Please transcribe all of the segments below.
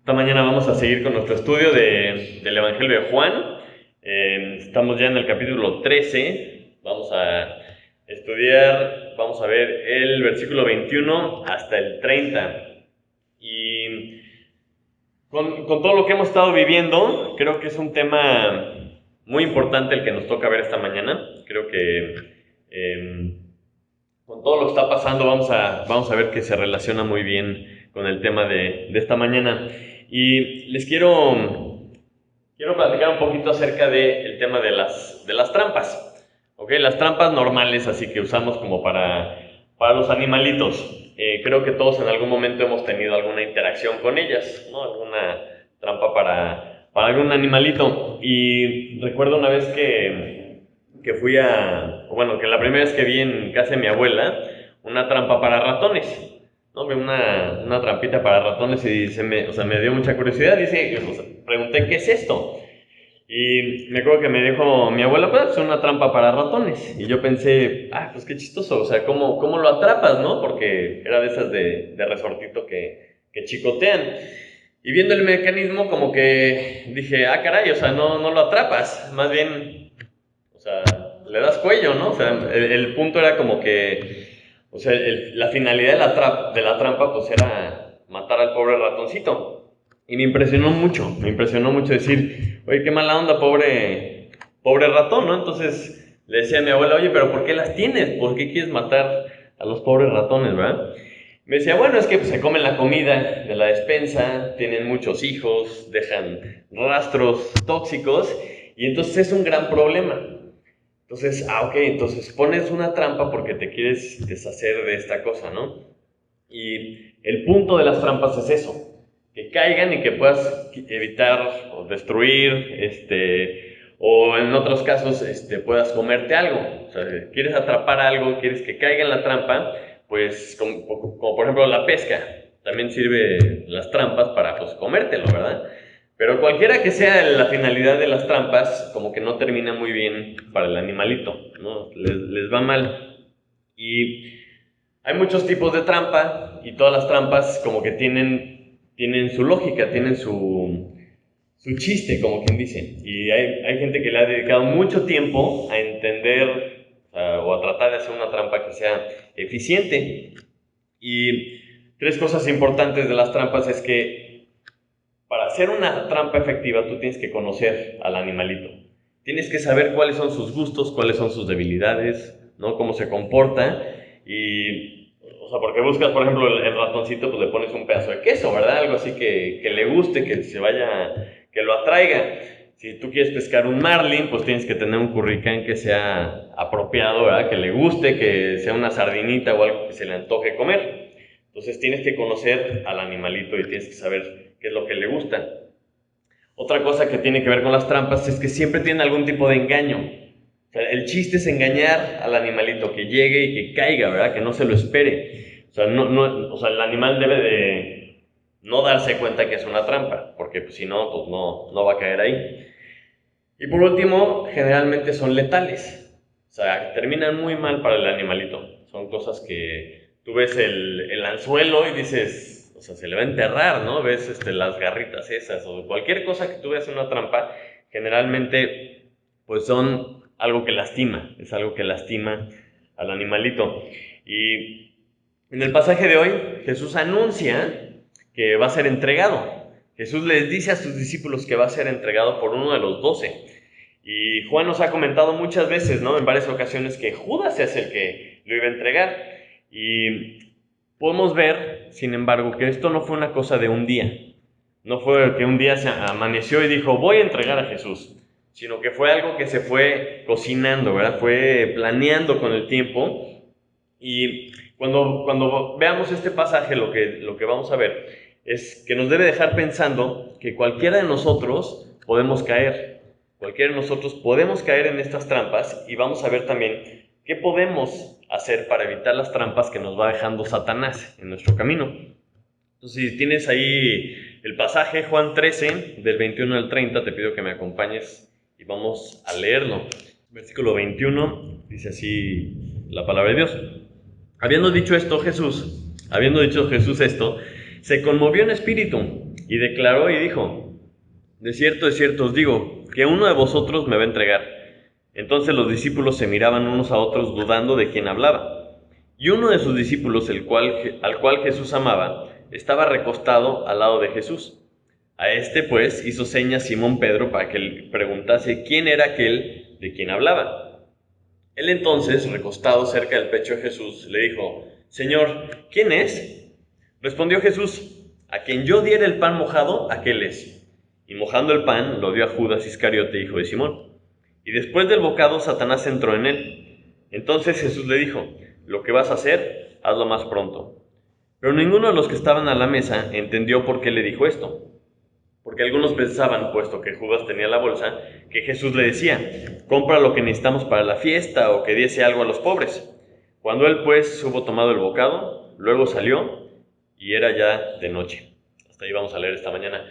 Esta mañana vamos a seguir con nuestro estudio del Evangelio de Juan. Estamos ya en el capítulo 13. Vamos a estudiar, vamos a ver el versículo 21 hasta el 30. Y con todo lo que hemos estado viviendo, creo que es un tema muy importante el que nos toca ver esta mañana. Creo que con todo lo que está pasando vamos a ver que se relaciona muy bien con el tema de esta mañana. Y les quiero platicar un poquito acerca del tema de las trampas. ¿Ok? Las trampas normales, así que usamos como para los animalitos. Creo que todos en algún momento hemos tenido alguna interacción con ellas, ¿no? Alguna trampa para algún animalito. Y recuerdo una vez que fui que la primera vez que vi en casa de mi abuela una trampa para ratones. ¿No? Una trampita para ratones y me dio mucha curiosidad. Pregunté, ¿qué es esto? Y me acuerdo que me dijo mi abuela, pues es una trampa para ratones. Y yo pensé, pues qué chistoso, o sea, ¿cómo lo atrapas, no? Porque era de esas de resortito que chicotean. Y viendo el mecanismo, como que dije, caray, o sea, no lo atrapas, más bien, o sea, le das cuello, ¿no? O sea, el punto era como que, o sea, la finalidad de la trampa, pues era matar al pobre ratoncito. Y me impresionó mucho decir, oye, qué mala onda, pobre ratón, ¿no? Entonces le decía a mi abuela, oye, pero ¿por qué las tienes? ¿Por qué quieres matar a los pobres ratones, verdad? Me decía, bueno, es que pues, se comen la comida de la despensa, tienen muchos hijos, dejan rastros tóxicos, y entonces es un gran problema. Entonces, entonces pones una trampa porque te quieres deshacer de esta cosa, ¿no? Y el punto de las trampas es eso, que caigan y que puedas evitar o destruir, o en otros casos, puedas comerte algo. O sea, quieres atrapar algo, quieres que caiga en la trampa, pues como por ejemplo la pesca, también sirve las trampas para pues comértelo, ¿verdad? Pero cualquiera que sea la finalidad de las trampas, como que no termina muy bien para el animalito, ¿no? Les va mal. Y hay muchos tipos de trampa y todas las trampas como que tienen su lógica, tienen su chiste, como quien dice. Y hay gente que le ha dedicado mucho tiempo a entender o a tratar de hacer una trampa que sea eficiente. Y tres cosas importantes de las trampas es que para hacer una trampa efectiva tú tienes que conocer al animalito. Tienes que saber cuáles son sus gustos, cuáles son sus debilidades, ¿no? Cómo se comporta. O sea, porque buscas, por ejemplo, el ratoncito, pues le pones un pedazo de queso, ¿verdad? Algo así que le guste, que lo atraiga. Si tú quieres pescar un marlin, pues tienes que tener un curricán que sea apropiado, ¿verdad? Que le guste, que sea una sardinita o algo que se le antoje comer. Entonces tienes que conocer al animalito y tienes que saber qué es lo que le gusta. Otra cosa que tiene que ver con las trampas es que siempre tienen algún tipo de engaño. O sea, el chiste es engañar al animalito, que llegue y que caiga, ¿verdad? Que no se lo espere. O sea, el animal debe de no darse cuenta que es una trampa, porque pues, si no, pues no va a caer ahí. Y por último, generalmente son letales. O sea, terminan muy mal para el animalito. Son cosas que tú ves el anzuelo y dices, o sea, se le va a enterrar, ¿no? Ves las garritas esas o cualquier cosa que tú veas en una trampa, generalmente pues son algo que lastima, es algo que lastima al animalito. Y en el pasaje de hoy, Jesús anuncia que va a ser entregado. Jesús les dice a sus discípulos que va a ser entregado por uno de los 12. Y Juan nos ha comentado muchas veces, ¿no? En varias ocasiones que Judas es el que lo iba a entregar. Y podemos ver, sin embargo, que esto no fue una cosa de un día. No fue que un día se amaneció y dijo, voy a entregar a Jesús. Sino que fue algo que se fue cocinando, ¿verdad? Fue planeando con el tiempo. Y cuando veamos este pasaje, lo que vamos a ver es que nos debe dejar pensando que cualquiera de nosotros podemos caer. Cualquiera de nosotros podemos caer en estas trampas y vamos a ver también qué podemos hacer para evitar las trampas que nos va dejando Satanás en nuestro camino. Entonces, si tienes ahí el pasaje, Juan 13, del 21 al 30, te pido que me acompañes y vamos a leerlo. Versículo 21, dice así la palabra de Dios. Habiendo dicho Jesús esto, se conmovió en espíritu y declaró y dijo: de cierto os digo, que uno de vosotros me va a entregar. Entonces los discípulos se miraban unos a otros dudando de quién hablaba. Y uno de sus discípulos, al cual Jesús amaba, estaba recostado al lado de Jesús. A este, pues, hizo señas Simón Pedro para que le preguntase quién era aquel de quien hablaba. Él entonces, recostado cerca del pecho de Jesús, le dijo: Señor, ¿quién es? Respondió Jesús: a quien yo diera el pan mojado, aquel es. Y mojando el pan, lo dio a Judas Iscariote, hijo de Simón. Y después del bocado, Satanás entró en él. Entonces Jesús le dijo: lo que vas a hacer, hazlo más pronto. Pero ninguno de los que estaban a la mesa entendió por qué le dijo esto. Porque algunos pensaban, puesto que Judas tenía la bolsa, que Jesús le decía: compra lo que necesitamos para la fiesta, o que diese algo a los pobres. Cuando él pues hubo tomado el bocado, luego salió, y era ya de noche. Hasta ahí vamos a leer esta mañana.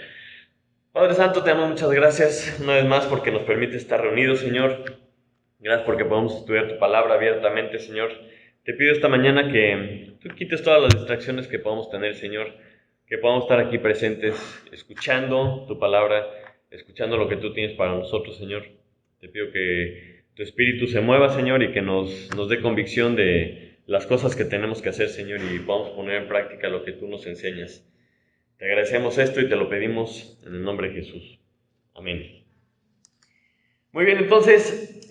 Padre Santo, te amo, muchas gracias una vez más porque nos permite estar reunidos, Señor. Gracias porque podemos estudiar tu palabra abiertamente, Señor. Te pido esta mañana que tú quites todas las distracciones que podamos tener, Señor. Que podamos estar aquí presentes, escuchando tu palabra, escuchando lo que tú tienes para nosotros, Señor. Te pido que tu Espíritu se mueva, Señor, y que nos dé convicción de las cosas que tenemos que hacer, Señor, y podamos poner en práctica lo que tú nos enseñas. Te agradecemos esto y te lo pedimos en el nombre de Jesús. Amén. Muy bien, entonces,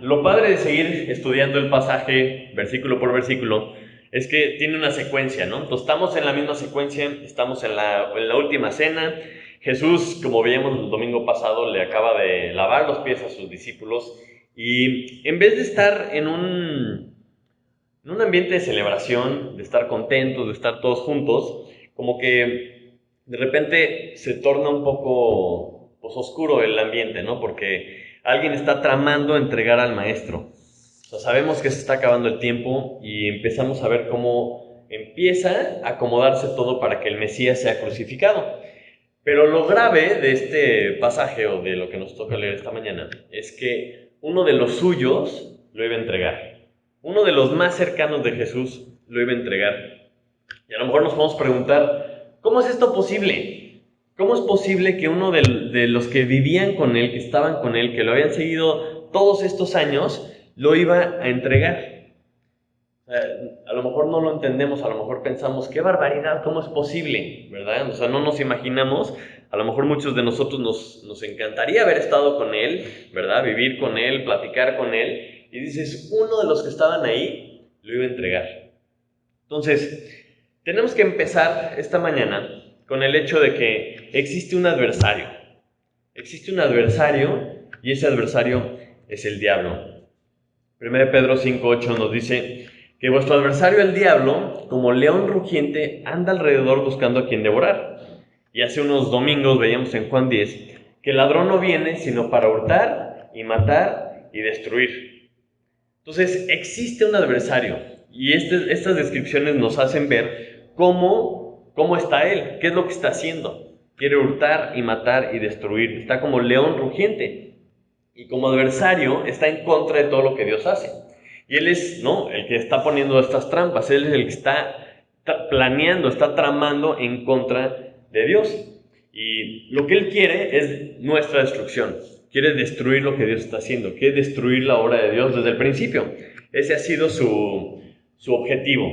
lo padre de seguir estudiando el pasaje, versículo por versículo, es que tiene una secuencia, ¿no? Entonces, estamos en la misma secuencia, estamos en la última cena. Jesús, como veíamos el domingo pasado, le acaba de lavar los pies a sus discípulos y en vez de estar en un ambiente de celebración, de estar contentos, de estar todos juntos, como que de repente se torna un poco pues, oscuro el ambiente, ¿no? Porque alguien está tramando entregar al maestro. O sea, sabemos que se está acabando el tiempo y empezamos a ver cómo empieza a acomodarse todo para que el Mesías sea crucificado. Pero lo grave de este pasaje, o de lo que nos toca leer esta mañana, es que uno de los suyos lo iba a entregar. Uno de los más cercanos de Jesús lo iba a entregar. Y a lo mejor nos podemos preguntar, ¿cómo es esto posible? ¿Cómo es posible que uno de los que vivían con él, que estaban con él, que lo habían seguido todos estos años, lo iba a entregar? A lo mejor no lo entendemos, a lo mejor pensamos, qué barbaridad, ¿cómo es posible? ¿Verdad? O sea, no nos imaginamos, a lo mejor muchos de nosotros nos encantaría haber estado con él, ¿verdad? Vivir con él, platicar con él, y dices, uno de los que estaban ahí lo iba a entregar. Entonces, tenemos que empezar esta mañana con el hecho de que existe un adversario. Existe un adversario, y ese adversario es el diablo. 1 Pedro 5:8 nos dice que vuestro adversario el diablo, como león rugiente, anda alrededor buscando a quien devorar. Y hace unos domingos veíamos en Juan 10 que el ladrón no viene sino para hurtar y matar y destruir. Entonces existe un adversario y estas descripciones nos hacen ver cómo está él, qué es lo que está haciendo. Quiere hurtar y matar y destruir, está como león rugiente y como adversario está en contra de todo lo que Dios hace. Y él es, ¿no?, el que está poniendo estas trampas, él es el que está planeando, está tramando en contra de Dios. Y lo que él quiere es nuestra destrucción, quiere destruir lo que Dios está haciendo, quiere destruir la obra de Dios desde el principio. Ese ha sido su objetivo.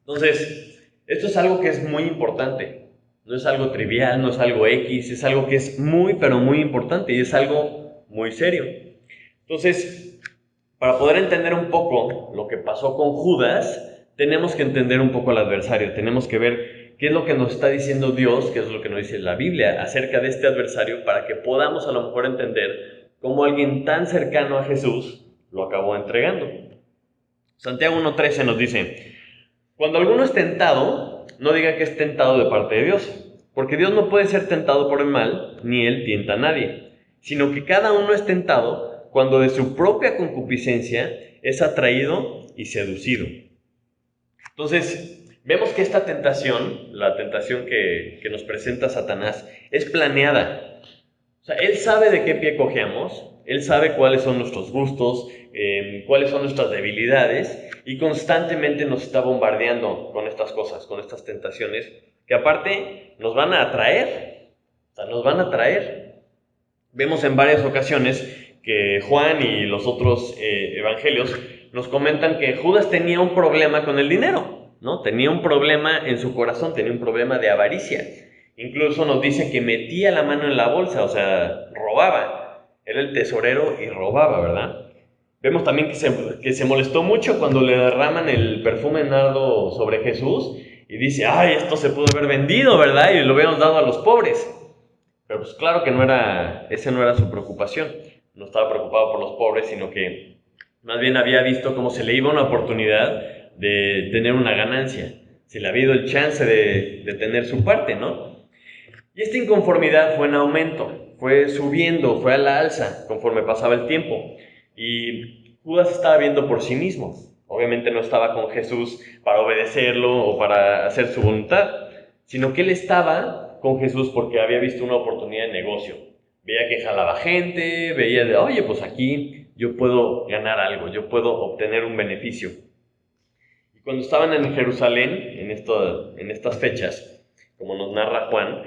Entonces, esto es algo que es muy importante, no es algo trivial, no es algo X, es algo que es muy, pero muy importante y es algo muy serio. Entonces, para poder entender un poco lo que pasó con Judas, tenemos que entender un poco al adversario, tenemos que ver qué es lo que nos está diciendo Dios, qué es lo que nos dice la Biblia acerca de este adversario, para que podamos a lo mejor entender cómo alguien tan cercano a Jesús lo acabó entregando. Santiago 1:13 nos dice: cuando alguno es tentado, no diga que es tentado de parte de Dios, porque Dios no puede ser tentado por el mal, ni Él tienta a nadie, sino que cada uno es tentado cuando de su propia concupiscencia es atraído y seducido. Entonces, vemos que esta tentación, la tentación que nos presenta Satanás, es planeada. O sea, Él sabe de qué pie cojeamos, Él sabe cuáles son nuestros gustos, cuáles son nuestras debilidades, y constantemente nos está bombardeando con estas cosas, con estas tentaciones, que aparte nos van a atraer, o sea, nos van a atraer. Vemos en varias ocasiones que Juan y los otros evangelios nos comentan que Judas tenía un problema con el dinero, ¿no? Tenía un problema en su corazón, tenía un problema de avaricia. Incluso nos dice que metía la mano en la bolsa, o sea, robaba. Era el tesorero y robaba, ¿verdad? Vemos también que se molestó mucho cuando le derraman el perfume nardo sobre Jesús y dice, ay, esto se pudo haber vendido, ¿verdad? Y lo habíamos dado a los pobres. Pero pues claro que esa no era su preocupación. No estaba preocupado por los pobres, sino que más bien había visto cómo se le iba una oportunidad de tener una ganancia. Se le había ido el chance de tener su parte, ¿no? Y esta inconformidad fue en aumento, fue subiendo, fue a la alza conforme pasaba el tiempo. Y Judas estaba viendo por sí mismo. Obviamente no estaba con Jesús para obedecerlo o para hacer su voluntad, sino que él estaba con Jesús porque había visto una oportunidad de negocio. Veía que jalaba gente, veía de, oye, pues aquí yo puedo ganar algo, yo puedo obtener un beneficio. Y cuando estaban en Jerusalén, en estas fechas, como nos narra Juan,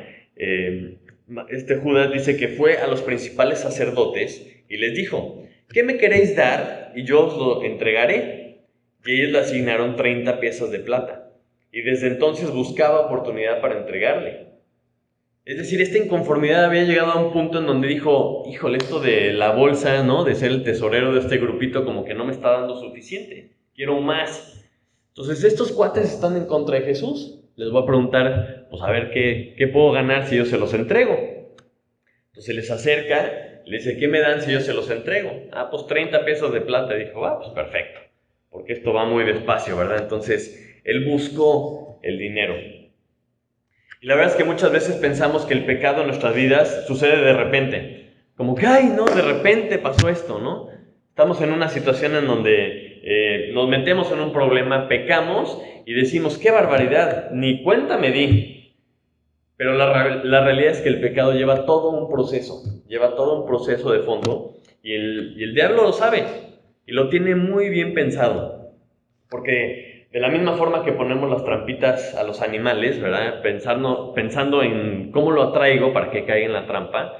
Judas dice que fue a los principales sacerdotes y les dijo, ¿qué me queréis dar? Y yo os lo entregaré. Y ellos le asignaron 30 piezas de plata. Y desde entonces buscaba oportunidad para entregarle. Es decir, esta inconformidad había llegado a un punto en donde dijo, híjole, esto de la bolsa, ¿no? De ser el tesorero de este grupito como que no me está dando suficiente. Quiero más. Entonces estos cuates están en contra de Jesús. Les voy a preguntar, pues a ver qué puedo ganar si yo se los entrego. Entonces les acerca, le dice, ¿qué me dan si yo se los entrego? Ah, pues 30 pesos de plata. Dijo, pues perfecto, porque esto va muy despacio, ¿verdad? Entonces él buscó el dinero. Y la verdad es que muchas veces pensamos que el pecado en nuestras vidas sucede de repente. Como que, ay, no, de repente pasó esto, ¿no? Estamos en una situación en donde nos metemos en un problema, pecamos y decimos, qué barbaridad, ni cuenta me di. Pero la realidad es que el pecado lleva todo un proceso de fondo y el diablo lo sabe y lo tiene muy bien pensado. Porque de la misma forma que ponemos las trampitas a los animales, ¿verdad? Pensando en cómo lo atraigo para que caigan en la trampa,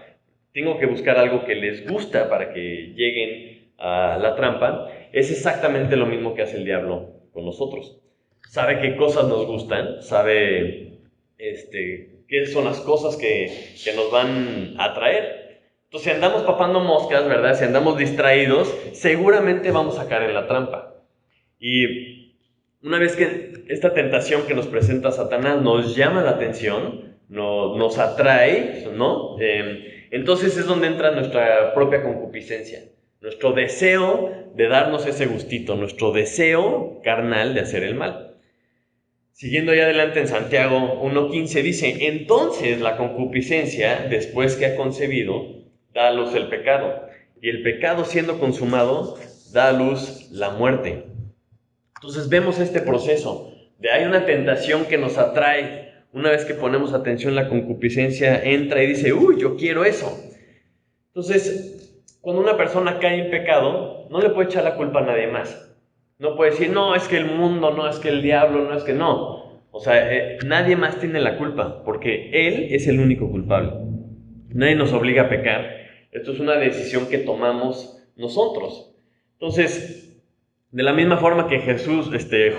tengo que buscar algo que les gusta para que lleguen a la trampa. Es exactamente lo mismo que hace el diablo con nosotros. Sabe qué cosas nos gustan, sabe qué son las cosas que nos van a atraer. Entonces, si andamos papando moscas, ¿verdad? Si andamos distraídos, seguramente vamos a caer en la trampa. Y una vez que esta tentación que nos presenta Satanás nos llama la atención, nos atrae, ¿no? Entonces es donde entra nuestra propia concupiscencia, nuestro deseo de darnos ese gustito, nuestro deseo carnal de hacer el mal. Siguiendo ahí adelante en Santiago 1:15 dice, entonces la concupiscencia, después que ha concebido, da a luz el pecado, y el pecado siendo consumado, da a luz la muerte. Entonces vemos este proceso de hay una tentación que nos atrae. Una vez que ponemos atención, la concupiscencia entra y dice, uy, yo quiero eso. Entonces, cuando una persona cae en pecado, no le puede echar la culpa a nadie más. No puede decir, no, es que el mundo, no, es que el diablo, no, es que no. O sea, nadie más tiene la culpa, porque él es el único culpable. Nadie nos obliga a pecar. Esto es una decisión que tomamos nosotros. Entonces, de la misma forma que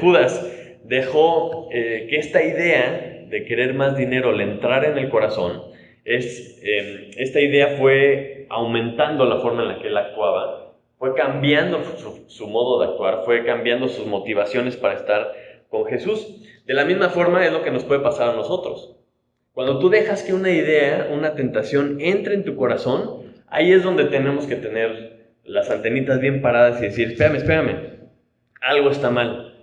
Judas dejó que esta idea de querer más dinero le entrara en el corazón, esta idea fue aumentando la forma en la que él actuaba, fue cambiando su modo de actuar, fue cambiando sus motivaciones para estar con Jesús. De la misma forma es lo que nos puede pasar a nosotros. Cuando tú dejas que una idea, una tentación entre en tu corazón, ahí es donde tenemos que tener las antenitas bien paradas y decir, espérame, algo está mal.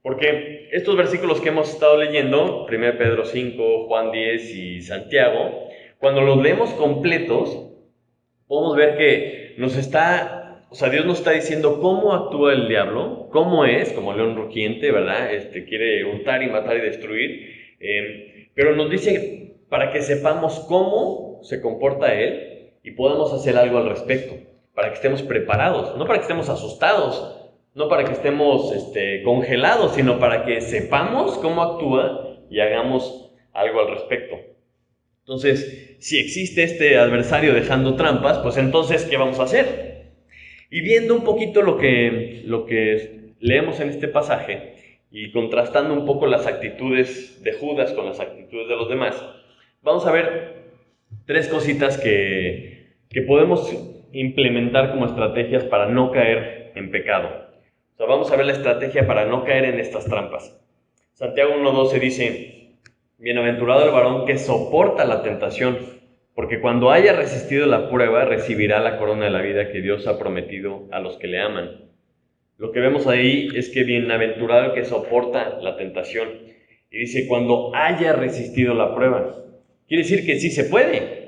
Porque estos versículos que hemos estado leyendo, 1 Pedro 5, Juan 10 y Santiago, cuando los leemos completos, podemos ver que Dios nos está diciendo cómo actúa el diablo, cómo es, como león rugiente, ¿verdad? Quiere hurtar y matar y destruir, pero nos dice para que sepamos cómo se comporta él y podamos hacer algo al respecto, para que estemos preparados, no para que estemos asustados, no para que estemos congelados, sino para que sepamos cómo actúa y hagamos algo al respecto. Entonces, si existe este adversario dejando trampas, pues entonces, ¿qué vamos a hacer? Y viendo un poquito lo que leemos en este pasaje y contrastando un poco las actitudes de Judas con las actitudes de los demás, vamos a ver tres cositas que podemos implementar como estrategias para no caer en pecado. O sea, vamos a ver la estrategia para no caer en estas trampas. Santiago 1:12 dice: bienaventurado el varón que soporta la tentación, porque cuando haya resistido la prueba, recibirá la corona de la vida que Dios ha prometido a los que le aman. Lo que vemos ahí es que bienaventurado el que soporta la tentación. Y dice, cuando haya resistido la prueba. Quiere decir que sí se puede.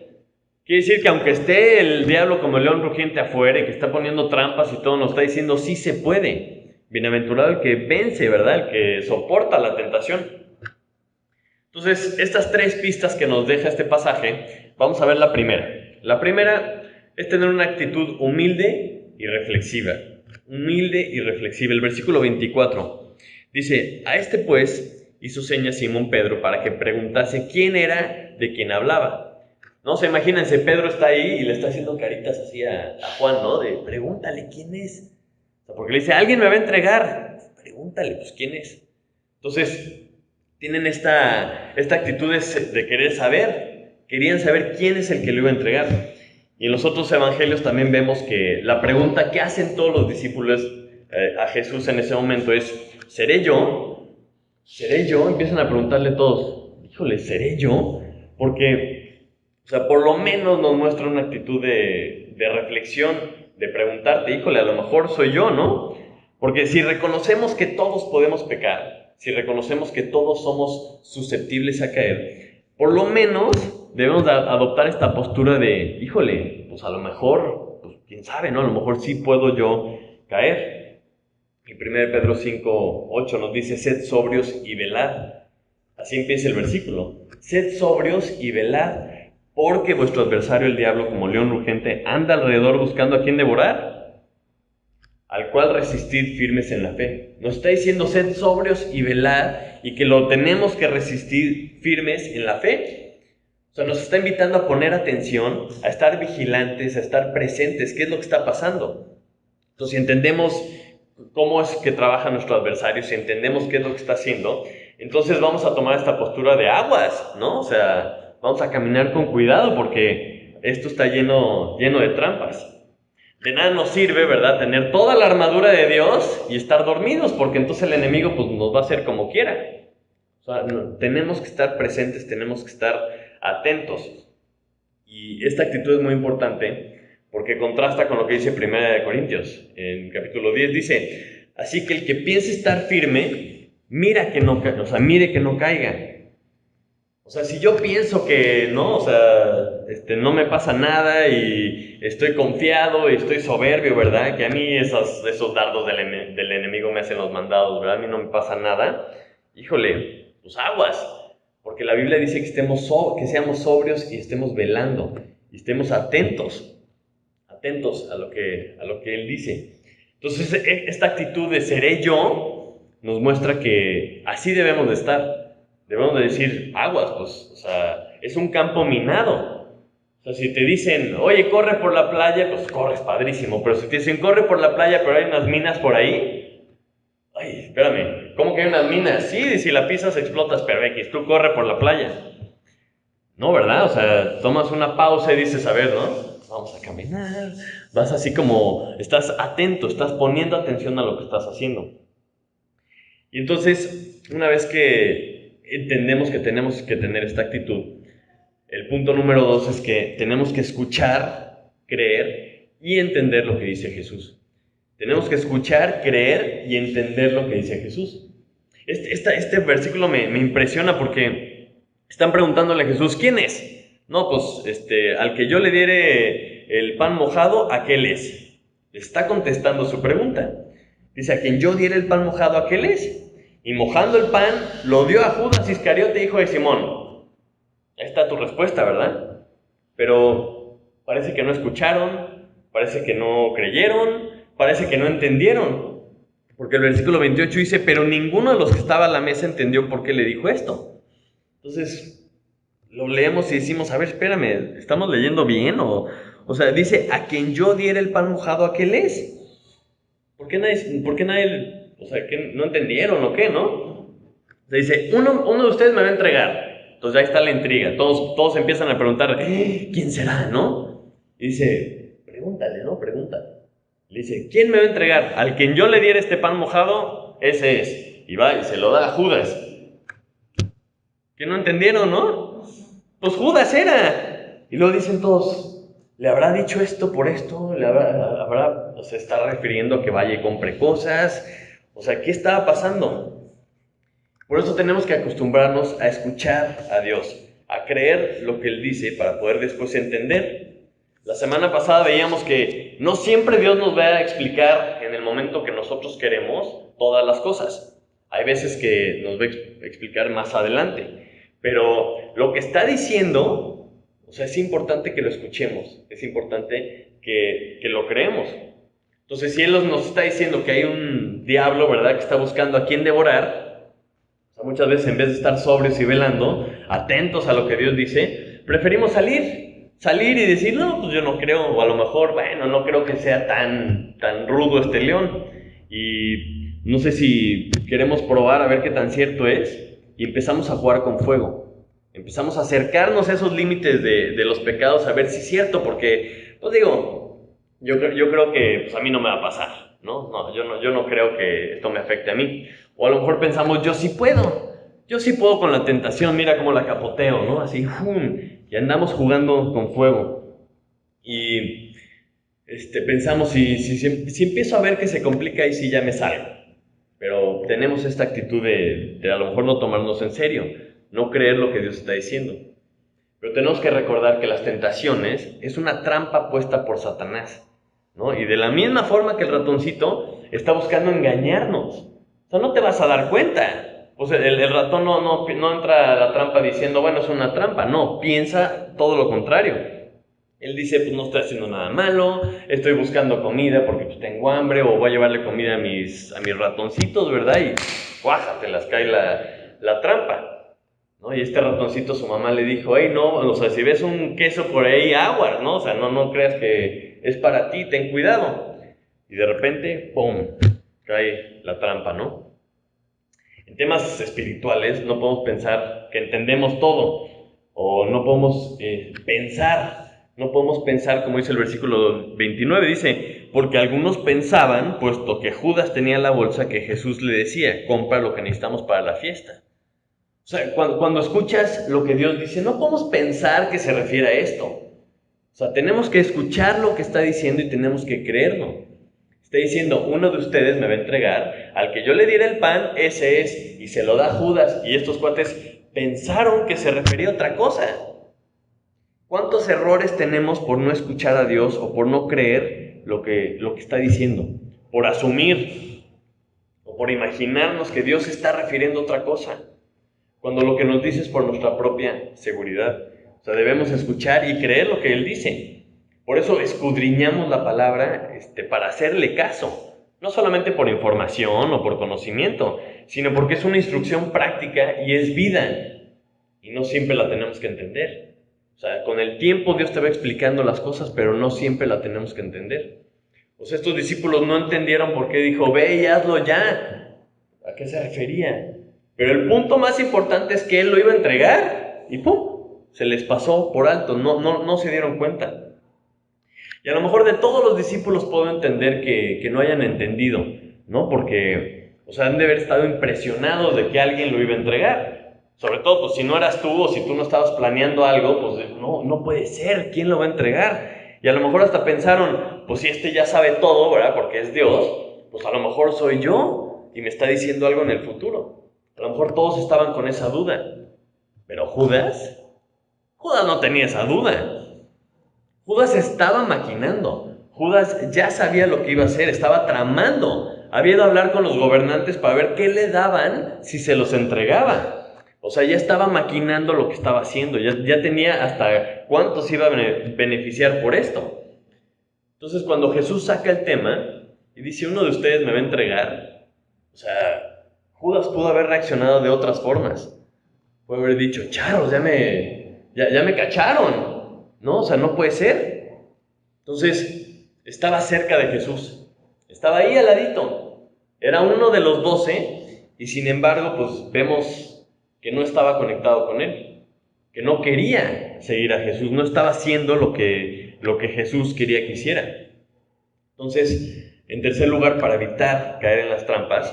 Quiere decir que aunque esté el diablo como el león rugiente afuera y que está poniendo trampas y todo, nos está diciendo sí se puede. Bienaventurado el que vence, ¿verdad? El que soporta la tentación. Entonces, estas tres pistas que nos deja este pasaje, vamos a ver la primera. La primera es tener una actitud humilde y reflexiva. Humilde y reflexiva. El versículo 24 dice: a este pues hizo señas Simón Pedro para que preguntase quién era de quien hablaba. No, se imagínense, Pedro está ahí y le está haciendo caritas así a Juan, ¿no? De pregúntale quién es. O sea, porque le dice, alguien me va a entregar. Pregúntale, pues quién es. Entonces, tienen esta actitud de querer saber, querían saber quién es el que lo iba a entregar. Y en los otros evangelios también vemos que la pregunta que hacen todos los discípulos a Jesús en ese momento es, ¿seré yo? ¿Seré yo? Empiezan a preguntarle todos, híjole, ¿seré yo? Porque, o sea, por lo menos nos muestra una actitud de reflexión, de preguntarte, híjole, a lo mejor soy yo, ¿no? Porque si reconocemos que todos podemos pecar, si reconocemos que todos somos susceptibles a caer, por lo menos debemos adoptar esta postura de, híjole, pues a lo mejor, pues quién sabe, ¿no? A lo mejor sí puedo yo caer. Y 1 Pedro 5:8 nos dice, sed sobrios y velad. Así empieza el versículo. Sed sobrios y velad, porque vuestro adversario el diablo, como león rugente, anda alrededor buscando a quien devorar, al cual resistid firmes en la fe. Nos está diciendo sed sobrios y velad, y que lo tenemos que resistir firmes en la fe. O sea, nos está invitando a poner atención, a estar vigilantes, a estar presentes, qué es lo que está pasando. Entonces, si entendemos cómo es que trabaja nuestro adversario, si entendemos qué es lo que está haciendo, entonces vamos a tomar esta postura de aguas, ¿no? O sea, vamos a caminar con cuidado porque esto está lleno de trampas. De nada nos sirve, ¿verdad?, tener toda la armadura de Dios y estar dormidos, porque entonces el enemigo pues, nos va a hacer como quiera. O sea, tenemos que estar presentes, tenemos que estar atentos. Y esta actitud es muy importante porque contrasta con lo que dice 1 Corintios, en capítulo 10, dice, así que el que piense estar firme, mire que no caiga. O sea, si yo pienso que no, o sea, no me pasa nada y estoy confiado y estoy soberbio, ¿verdad? Que a mí esos dardos del enemigo me hacen los mandados, ¿verdad? A mí no me pasa nada. Híjole, pues aguas. Porque la Biblia dice que que seamos sobrios y estemos velando. Y estemos atentos a lo que Él dice. Entonces, esta actitud de seré yo nos muestra que así debemos de estar. Debemos de decir, aguas, pues, o sea, es un campo minado. O sea, si te dicen, oye, corre por la playa, pues corres padrísimo. Pero si te dicen, corre por la playa, pero hay unas minas por ahí. Ay, espérame, ¿cómo que hay unas minas? Sí, si la pisas explotas, pero X, tú corre por la playa. No, ¿verdad? O sea, tomas una pausa y dices, a ver, ¿no? Vamos a caminar. Vas así como, estás atento, estás poniendo atención a lo que estás haciendo. Y entonces, una vez que entendemos que tenemos que tener esta actitud, el punto número 2 es que tenemos que escuchar, creer y entender lo que dice Jesús. Tenemos que escuchar, creer y entender lo que dice Jesús. Este versículo me impresiona porque están preguntándole a Jesús, ¿quién es? No, pues al que yo le diere el pan mojado, aquel es. Le está contestando su pregunta. Dice, a quien yo diere el pan mojado, aquel es. Y mojando el pan, lo dio a Judas Iscariote, hijo de Simón. Ahí está tu respuesta, ¿verdad? Pero parece que no escucharon, parece que no creyeron, parece que no entendieron. Porque el versículo 28 dice, pero ninguno de los que estaba a la mesa entendió por qué le dijo esto. Entonces, lo leemos y decimos, a ver, espérame, ¿estamos leyendo bien? O sea, dice, a quien yo diera el pan mojado, aquel es. ¿Por qué nadie, o sea, que no entendieron o qué, no? O sea, dice, uno de ustedes me va a entregar. Entonces ahí está la intriga. Todos empiezan a preguntar, ¿quién será, no? Y dice, pregúntale, ¿no? Pregunta. Le dice, ¿quién me va a entregar? Al quien yo le diera este pan mojado, ese es. Y va y se lo da a Judas. ¿Que no entendieron, no? Pues Judas era. Y luego dicen todos, ¿le habrá dicho esto por esto? O se está refiriendo a que vaya y compre cosas? O sea, ¿qué estaba pasando? Por eso tenemos que acostumbrarnos a escuchar a Dios, a creer lo que Él dice para poder después entender. La semana pasada veíamos que no siempre Dios nos va a explicar en el momento que nosotros queremos todas las cosas. Hay veces que nos va a explicar más adelante. Pero lo que está diciendo, o sea, es importante que lo escuchemos, es importante que lo creemos. Entonces, si Él nos está diciendo que hay un diablo, ¿verdad?, que está buscando a quién devorar, o sea, muchas veces en vez de estar sobrios y velando, atentos a lo que Dios dice, preferimos salir y decir, no, pues yo no creo, o a lo mejor, bueno, no creo que sea tan rudo este león. Y no sé si queremos probar a ver qué tan cierto es. Y empezamos a jugar con fuego. Empezamos a acercarnos a esos límites de los pecados a ver si es cierto, porque, pues digo, yo creo que pues a mí no me va a pasar, ¿no? Yo no creo que esto me afecte a mí. O a lo mejor pensamos, yo sí puedo con la tentación, mira cómo la capoteo, ¿no? Así, ¡fum! Y andamos jugando con fuego. Y pensamos, si empiezo a ver que se complica, ahí sí ya me salgo. Pero tenemos esta actitud de a lo mejor no tomarnos en serio, no creer lo que Dios está diciendo. Pero tenemos que recordar que las tentaciones es una trampa puesta por Satanás, ¿no? Y de la misma forma que el ratoncito está buscando engañarnos. O sea, no te vas a dar cuenta. O sea, el ratón no entra a la trampa diciendo, bueno, es una trampa. No, piensa todo lo contrario. Él dice, pues no estoy haciendo nada malo, estoy buscando comida porque pues tengo hambre, o voy a llevarle comida a mis ratoncitos, ¿verdad? Y cuájate, las cae la trampa, ¿no? Y este ratoncito, su mamá le dijo, hey, no, o sea, si ves un queso por ahí, aguas, ¿no? O sea, no creas que es para ti, ten cuidado. Y de repente, ¡pum!, cae la trampa, ¿no? En temas espirituales no podemos pensar que entendemos todo, o no podemos pensar como dice el versículo 29, dice, porque algunos pensaban, puesto que Judas tenía la bolsa, que Jesús le decía, compra lo que necesitamos para la fiesta. O sea, cuando escuchas lo que Dios dice, no podemos pensar que se refiere a esto. O sea, tenemos que escuchar lo que está diciendo y tenemos que creerlo. Está diciendo, uno de ustedes me va a entregar, al que yo le diera el pan, ese es, y se lo da Judas. Y estos cuates pensaron que se refería a otra cosa. ¿Cuántos errores tenemos por no escuchar a Dios o por no creer lo que está diciendo? Por asumir o por imaginarnos que Dios se está refiriendo a otra cosa, cuando lo que nos dice es por nuestra propia seguridad. O sea, debemos escuchar y creer lo que Él dice. Por eso escudriñamos la palabra para hacerle caso. No solamente por información o por conocimiento, sino porque es una instrucción práctica y es vida. Y no siempre la tenemos que entender. O sea, con el tiempo Dios te va explicando las cosas, pero no siempre la tenemos que entender. O sea, estos discípulos no entendieron por qué dijo, ve y hazlo ya. ¿A qué se refería? Pero el punto más importante es que Él lo iba a entregar y ¡pum!, se les pasó por alto, no se dieron cuenta. Y a lo mejor de todos los discípulos puedo entender que no hayan entendido, ¿no? Porque, o sea, han de haber estado impresionados de que alguien lo iba a entregar. Sobre todo, pues si no eras tú o si tú no estabas planeando algo, pues no puede ser, ¿quién lo va a entregar? Y a lo mejor hasta pensaron, pues si ya sabe todo, ¿verdad? Porque es Dios, pues a lo mejor soy yo y me está diciendo algo en el futuro. A lo mejor todos estaban con esa duda. Pero Judas no tenía esa duda. Judas estaba maquinando. Judas ya sabía lo que iba a hacer, estaba tramando. Había ido a hablar con los gobernantes para ver qué le daban si se los entregaba. O sea, ya estaba maquinando lo que estaba haciendo, ya tenía hasta cuántos iba a beneficiar por esto. Entonces, cuando Jesús saca el tema y dice, uno de ustedes me va a entregar, o sea, Judas pudo haber reaccionado de otras formas. Puede haber dicho, charros, ya me ya me cacharon, ¿no? O sea, no puede ser. Entonces, estaba cerca de Jesús, estaba ahí al ladito, era uno de los 12, y sin embargo, pues vemos que no estaba conectado con él, que no quería seguir a Jesús, no estaba haciendo lo que Jesús quería que hiciera. Entonces, en tercer lugar, para evitar caer en las trampas,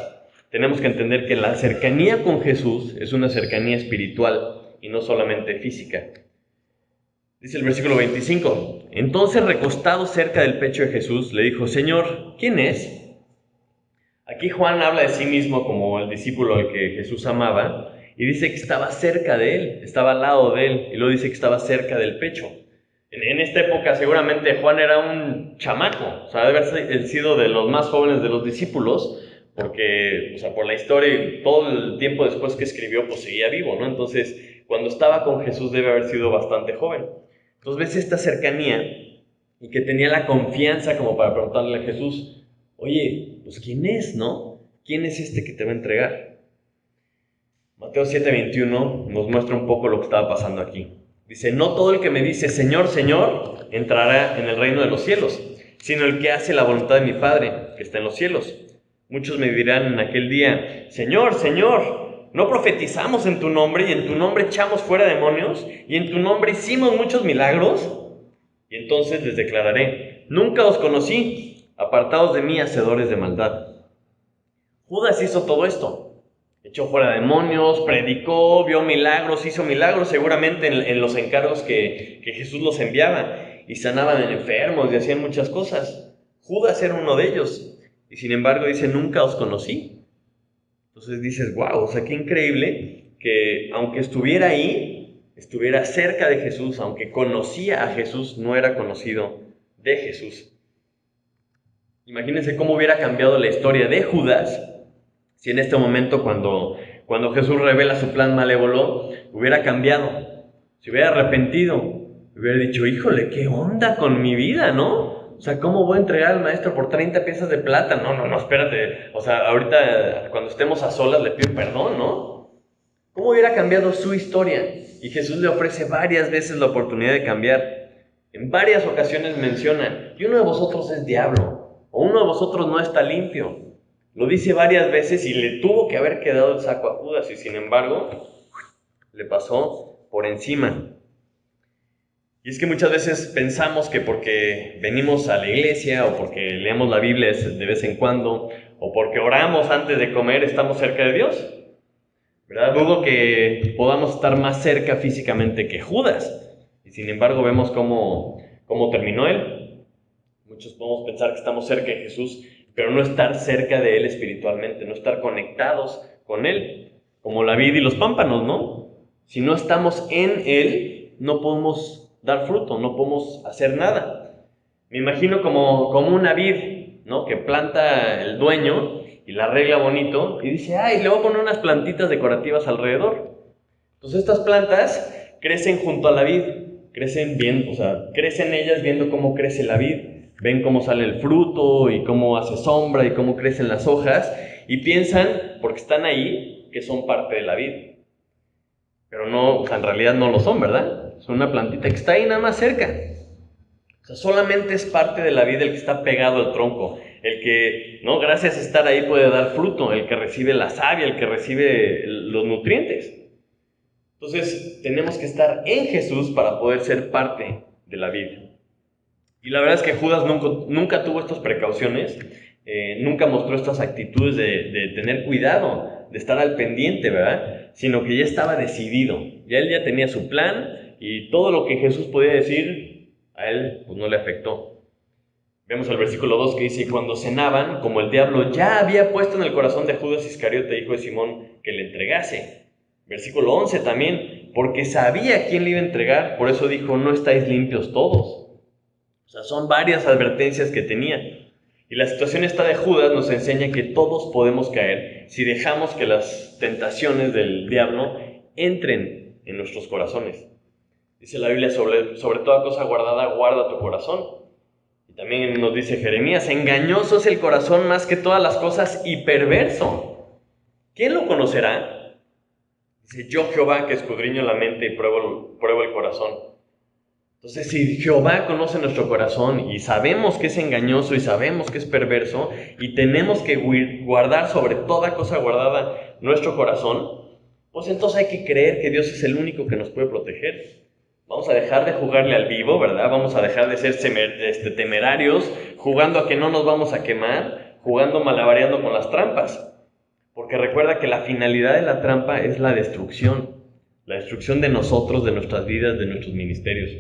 tenemos que entender que la cercanía con Jesús es una cercanía espiritual y no solamente física. Dice el versículo 25, entonces recostado cerca del pecho de Jesús, le dijo, Señor, ¿quién es? Aquí Juan habla de sí mismo como el discípulo al que Jesús amaba, y dice que estaba cerca de él, estaba al lado de él, y luego dice que estaba cerca del pecho. En esta época seguramente Juan era un chamaco, o sea, debe haber sido de los más jóvenes de los discípulos, porque, o sea, por la historia y todo el tiempo después que escribió, pues seguía vivo, ¿no? Entonces, cuando estaba con Jesús debe haber sido bastante joven. Entonces ves esta cercanía y que tenía la confianza como para preguntarle a Jesús, oye, pues ¿quién es, no? ¿Quién es este que te va a entregar? Mateo 7:21 nos muestra un poco lo que estaba pasando aquí. Dice, no todo el que me dice, Señor, Señor, entrará en el reino de los cielos, sino el que hace la voluntad de mi Padre, que está en los cielos. Muchos me dirán en aquel día, Señor, Señor, ¿no profetizamos en tu nombre y en tu nombre echamos fuera demonios y en tu nombre hicimos muchos milagros? Y entonces les declararé, nunca os conocí, apartados de mí, hacedores de maldad. Judas hizo todo esto. Echó fuera demonios, predicó, vio milagros, hizo milagros seguramente en los encargos que Jesús los enviaba. Y sanaban enfermos y hacían muchas cosas. Judas era uno de ellos. Y sin embargo dice, nunca os conocí. Entonces dices, wow, o sea, qué increíble que aunque estuviera ahí, estuviera cerca de Jesús, aunque conocía a Jesús, no era conocido de Jesús. Imagínense cómo hubiera cambiado la historia de Judas si en este momento cuando Jesús revela su plan malévolo, hubiera cambiado, se hubiera arrepentido, hubiera dicho, híjole, ¿qué onda con mi vida, no? O sea, ¿cómo voy a entregar al maestro por 30 piezas de plata? No, espérate, o sea, ahorita cuando estemos a solas le pido perdón, ¿no? ¿Cómo hubiera cambiado su historia? Y Jesús le ofrece varias veces la oportunidad de cambiar. En varias ocasiones menciona, y uno de vosotros es diablo, o uno de vosotros no está limpio. Lo dice varias veces y le tuvo que haber quedado el saco a Judas y sin embargo le pasó por encima. Y es que muchas veces pensamos que porque venimos a la iglesia o porque leemos la Biblia de vez en cuando o porque oramos antes de comer estamos cerca de Dios, ¿verdad? Dudo que podamos estar más cerca físicamente que Judas y sin embargo vemos cómo terminó él. Muchos podemos pensar que estamos cerca de Jesús, pero no estar cerca de Él espiritualmente, no estar conectados con Él, como la vid y los pámpanos, ¿no? Si no estamos en Él, no podemos dar fruto, no podemos hacer nada. Me imagino como una vid, ¿no? Que planta el dueño y la arregla bonito y dice, ay, le voy a poner unas plantitas decorativas alrededor. Entonces estas plantas crecen junto a la vid, crecen bien, o sea, crecen ellas viendo cómo crece la vid. Ven cómo sale el fruto y cómo hace sombra y cómo crecen las hojas y piensan, porque están ahí, que son parte de la vid. Pero no, o sea, en realidad no lo son, ¿verdad? Son una plantita que está ahí nada más cerca. O sea, solamente es parte de la vid el que está pegado al tronco, el que, ¿no? Gracias a estar ahí puede dar fruto, el que recibe la savia, el que recibe los nutrientes. Entonces, tenemos que estar en Jesús para poder ser parte de la vid. Y la verdad es que Judas nunca tuvo estas precauciones, nunca mostró estas actitudes de tener cuidado, de estar al pendiente, ¿verdad? Sino que ya estaba decidido, él ya tenía su plan y todo lo que Jesús podía decir, a él pues no le afectó. Vemos el versículo 2 que dice, y cuando cenaban, como el diablo ya había puesto en el corazón de Judas Iscariote, hijo de Simón, que le entregase. Versículo 11 también, porque sabía quién le iba a entregar, por eso dijo, no estáis limpios todos. O sea, son varias advertencias que tenía. Y la situación esta de Judas nos enseña que todos podemos caer si dejamos que las tentaciones del diablo entren en nuestros corazones. Dice la Biblia, sobre toda cosa guardada, guarda tu corazón. Y también nos dice Jeremías, engañoso es el corazón más que todas las cosas y perverso. ¿Quién lo conocerá? Dice, yo Jehová que escudriño la mente y pruebo el corazón. Entonces, si Jehová conoce nuestro corazón y sabemos que es engañoso y sabemos que es perverso y tenemos que guardar sobre toda cosa guardada nuestro corazón, pues entonces hay que creer que Dios es el único que nos puede proteger. Vamos a dejar de jugarle al vivo, ¿verdad? Vamos a dejar de ser temerarios, jugando a que no nos vamos a quemar, jugando malabareando con las trampas. Porque recuerda que la finalidad de la trampa es la destrucción de nosotros, de nuestras vidas, de nuestros ministerios.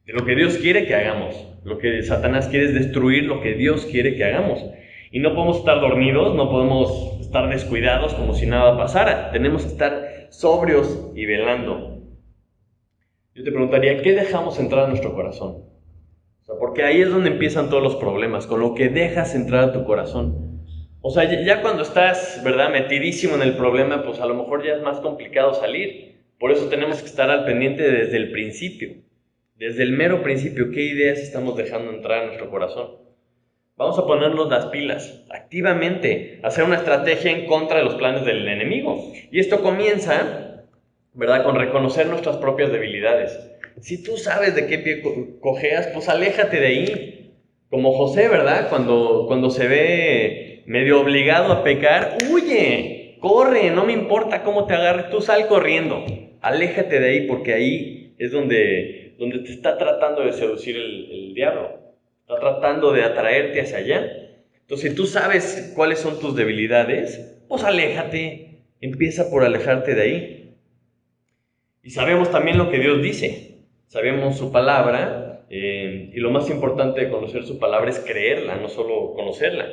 De lo que Dios quiere que hagamos. Lo que Satanás quiere es destruir lo que Dios quiere que hagamos. Y no podemos estar dormidos, no podemos estar descuidados como si nada pasara. Tenemos que estar sobrios y velando. Yo te preguntaría, ¿qué dejamos entrar a nuestro corazón? O sea, porque ahí es donde empiezan todos los problemas, con lo que dejas entrar a tu corazón. O sea, ya cuando estás, ¿verdad?, metidísimo en el problema, pues a lo mejor ya es más complicado salir. Por eso tenemos que estar al pendiente desde el principio. Desde el mero principio, ¿qué ideas estamos dejando entrar a nuestro corazón? Vamos a ponernos las pilas, activamente, hacer una estrategia en contra de los planes del enemigo. Y esto comienza, ¿verdad?, con reconocer nuestras propias debilidades. Si tú sabes de qué pie cojeas, pues aléjate de ahí. Como José, ¿verdad? Cuando se ve medio obligado a pecar, huye, corre, no me importa cómo te agarres, tú sal corriendo. Aléjate de ahí porque ahí es donde te está tratando de seducir el diablo. Está tratando de atraerte hacia allá. Entonces, si tú sabes cuáles son tus debilidades, pues aléjate. Empieza por alejarte de ahí. Y sabemos también lo que Dios dice. Sabemos su palabra. Y lo más importante de conocer su palabra es creerla, no solo conocerla.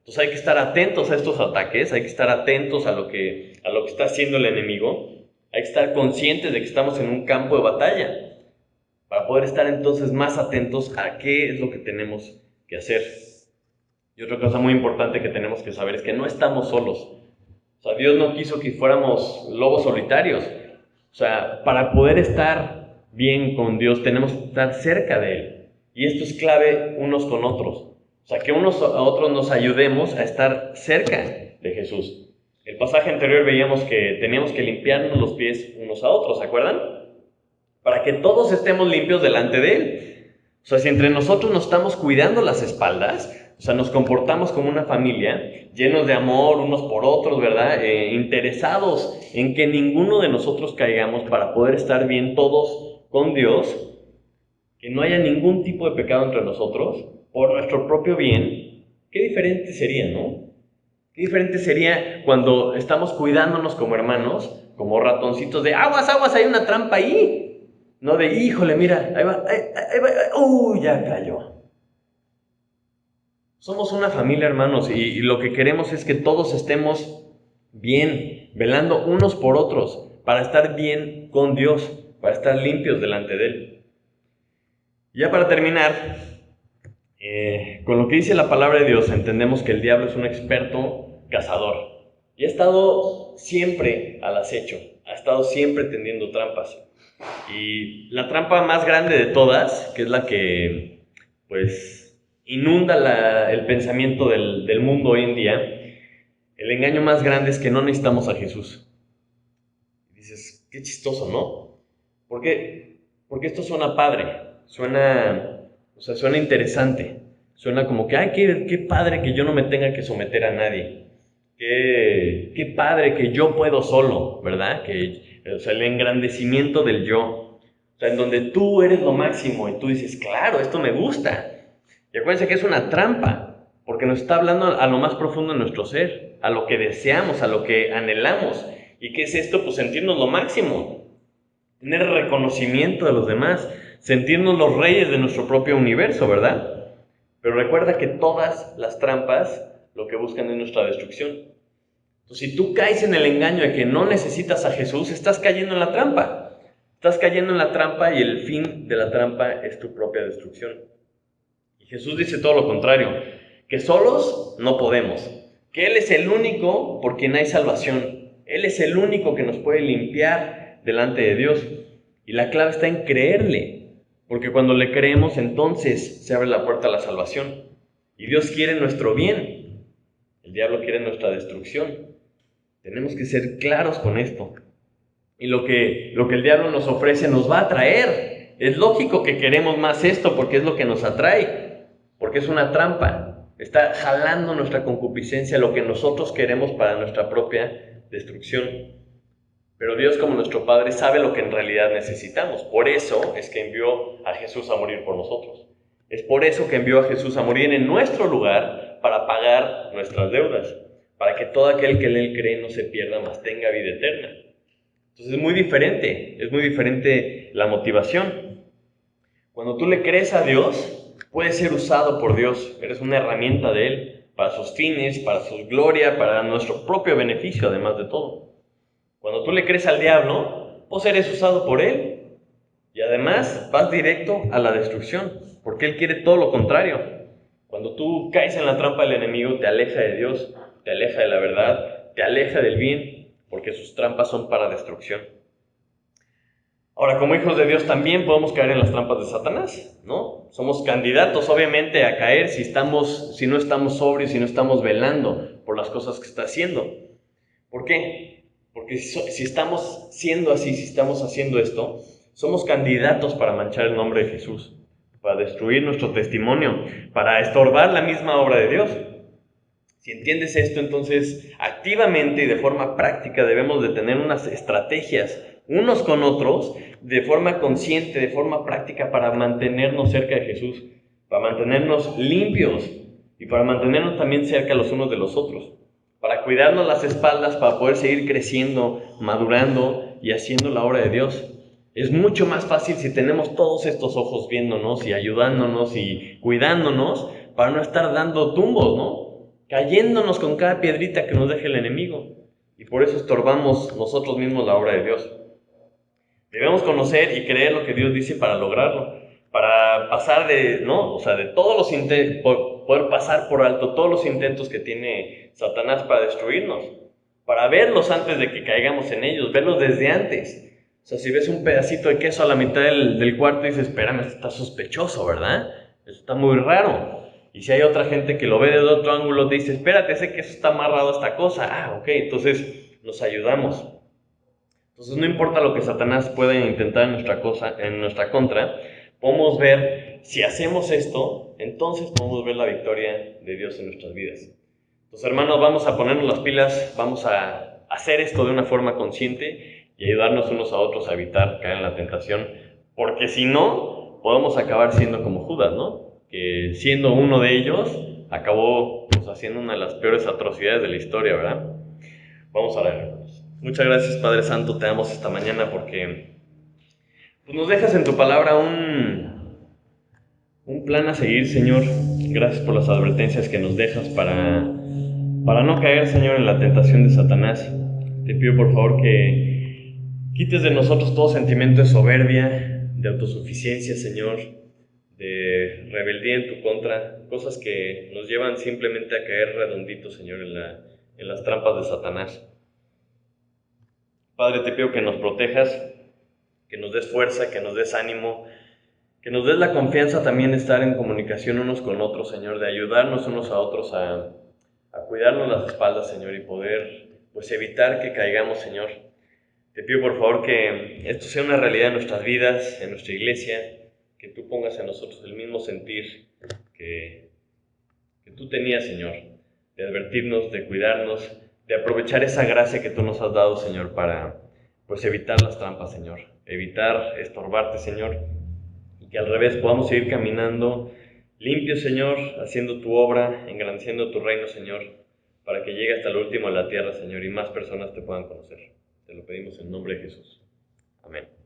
Entonces hay que estar atentos a estos ataques. Hay que estar atentos a lo que está haciendo el enemigo. Hay que estar conscientes de que estamos en un campo de batalla, para poder estar entonces más atentos a qué es lo que tenemos que hacer. Y otra cosa muy importante que tenemos que saber es que no estamos solos. O sea, Dios no quiso que fuéramos lobos solitarios. O sea, para poder estar bien con Dios tenemos que estar cerca de Él. Y esto es clave unos con otros. O sea, que unos a otros nos ayudemos a estar cerca de Jesús. El pasaje anterior veíamos que teníamos que limpiarnos los pies unos a otros, ¿se acuerdan? Para que todos estemos limpios delante de Él. O sea, si entre nosotros nos estamos cuidando las espaldas, o sea, nos comportamos como una familia, llenos de amor unos por otros, ¿verdad? Interesados en que ninguno de nosotros caigamos para poder estar bien todos con Dios, que no haya ningún tipo de pecado entre nosotros, por nuestro propio bien. Qué diferente sería, ¿no? Qué diferente sería cuando estamos cuidándonos como hermanos, como ratoncitos de aguas, aguas, hay una trampa ahí. No de, híjole, mira, ahí va, ya cayó. Somos una familia, hermanos, y lo que queremos es que todos estemos bien, velando unos por otros, para estar bien con Dios, para estar limpios delante de Él. Ya para terminar, con lo que dice la palabra de Dios, entendemos que el diablo es un experto cazador. Y ha estado siempre al acecho, ha estado siempre tendiendo trampas. Y la trampa más grande de todas, que es la que pues inunda el pensamiento del mundo hoy en día, el engaño más grande es que no necesitamos a Jesús. Y dices, qué chistoso, ¿no? ¿Por qué? Porque esto suena padre, suena interesante, suena como que, ay, qué padre que yo no me tenga que someter a nadie. Qué padre que yo puedo solo, ¿verdad? O sea, el engrandecimiento del yo. O sea, en donde tú eres lo máximo y tú dices, claro, esto me gusta. Y acuérdense que es una trampa, porque nos está hablando a lo más profundo de nuestro ser, a lo que deseamos, a lo que anhelamos. ¿Y qué es esto? Pues sentirnos lo máximo, tener reconocimiento de los demás, sentirnos los reyes de nuestro propio universo, ¿verdad? Pero recuerda que todas las trampas lo que buscan es nuestra destrucción. Entonces, si tú caes en el engaño de que no necesitas a Jesús, estás cayendo en la trampa. Estás cayendo en la trampa y el fin de la trampa es tu propia destrucción. Y Jesús dice todo lo contrario, que solos no podemos, que Él es el único por quien hay salvación. Él es el único que nos puede limpiar delante de Dios. Y la clave está en creerle, porque cuando le creemos, entonces se abre la puerta a la salvación. Y Dios quiere nuestro bien, el diablo quiere nuestra destrucción. Tenemos que ser claros con esto. Y lo que el diablo nos ofrece nos va a atraer. Es lógico que queremos más esto porque es lo que nos atrae, porque es una trampa. Está jalando nuestra concupiscencia, lo que nosotros queremos para nuestra propia destrucción. Pero Dios, como nuestro Padre, sabe lo que en realidad necesitamos. Por eso es que envió a Jesús a morir por nosotros. Es por eso que envió a Jesús a morir en nuestro lugar para pagar nuestras deudas, para que todo aquel que en Él cree no se pierda, mas tenga vida eterna. Entonces es muy diferente la motivación. Cuando tú le crees a Dios, puedes ser usado por Dios, eres una herramienta de Él, para sus fines, para su gloria, para nuestro propio beneficio, además de todo. Cuando tú le crees al diablo, pues eres usado por él. Y además vas directo a la destrucción, porque él quiere todo lo contrario. Cuando tú caes en la trampa del enemigo, te aleja de Dios, te aleja de la verdad, te aleja del bien, porque sus trampas son para destrucción. Ahora, como hijos de Dios también podemos caer en las trampas de Satanás, ¿no? Somos candidatos, obviamente, a caer si no estamos sobrios, si no estamos velando por las cosas que está haciendo. ¿Por qué? Porque si estamos siendo así, si estamos haciendo esto, somos candidatos para manchar el nombre de Jesús, para destruir nuestro testimonio, para estorbar la misma obra de Dios. Si entiendes esto, entonces activamente y de forma práctica debemos de tener unas estrategias unos con otros, de forma consciente, de forma práctica, para mantenernos cerca de Jesús, para mantenernos limpios y para mantenernos también cerca los unos de los otros, para cuidarnos las espaldas, para poder seguir creciendo, madurando y haciendo la obra de Dios. Es mucho más fácil si tenemos todos estos ojos viéndonos y ayudándonos y cuidándonos para no estar dando tumbos, ¿no? Cayéndonos con cada piedrita que nos deje el enemigo. Y por eso estorbamos nosotros mismos la obra de Dios. Debemos conocer y creer lo que Dios dice para lograrlo, para pasar de todos los intentos, poder pasar por alto todos los intentos que tiene Satanás para destruirnos, para verlos antes de que caigamos en ellos, verlos desde antes. O sea, si ves un pedacito de queso a la mitad del cuarto y dices, espérame, esto está sospechoso, ¿verdad? Esto está muy raro. Y si hay otra gente que lo ve desde otro ángulo, te dice, espérate, ese queso está amarrado a esta cosa. Ah, ok, entonces nos ayudamos. Entonces no importa lo que Satanás pueda intentar en nuestra contra, podemos ver, si hacemos esto, entonces podemos ver la victoria de Dios en nuestras vidas. Entonces, hermanos, vamos a ponernos las pilas, vamos a hacer esto de una forma consciente y ayudarnos unos a otros a evitar caer en la tentación, porque si no, podemos acabar siendo como Judas, ¿no? Que siendo uno de ellos, acabó haciendo una de las peores atrocidades de la historia, ¿verdad? Vamos a orar, hermanos. Muchas gracias, Padre Santo, te damos esta mañana porque nos dejas en tu palabra un plan a seguir, Señor. Gracias por las advertencias que nos dejas para no caer, Señor, en la tentación de Satanás. Te pido, por favor, que quites de nosotros todo sentimiento de soberbia, de autosuficiencia, Señor, de rebeldía en tu contra, cosas que nos llevan simplemente a caer redonditos, Señor, en las trampas de Satanás. Padre, te pido que nos protejas, que nos des fuerza, que nos des ánimo, que nos des la confianza también de estar en comunicación unos con otros, Señor, de ayudarnos unos a otros a cuidarnos las espaldas, Señor, y poder evitar que caigamos, Señor. Te pido, por favor, que esto sea una realidad en nuestras vidas, en nuestra iglesia, que tú pongas en nosotros el mismo sentir que tú tenías, Señor, de advertirnos, de cuidarnos, de aprovechar esa gracia que tú nos has dado, Señor, para evitar las trampas, Señor, evitar estorbarte, Señor, y que al revés podamos seguir caminando limpios, Señor, haciendo tu obra, engrandeciendo tu reino, Señor, para que llegue hasta lo último de la tierra, Señor, y más personas te puedan conocer. Te lo pedimos en nombre de Jesús. Amén.